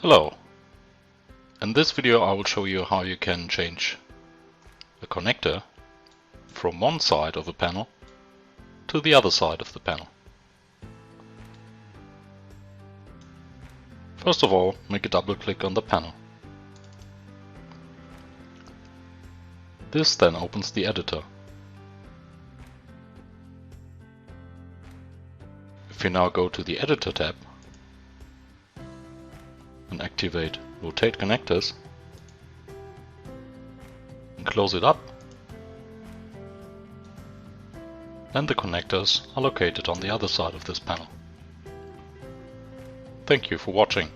Hello. In this video I will show you how you can change a connector from one side of a panel to the other side of the panel. First of all, make a double click on the panel. This then opens the editor. If you now go to the Editor tab and activate Rotate Connectors and close it up, then the connectors are located on the other side of this panel. Thank you for watching.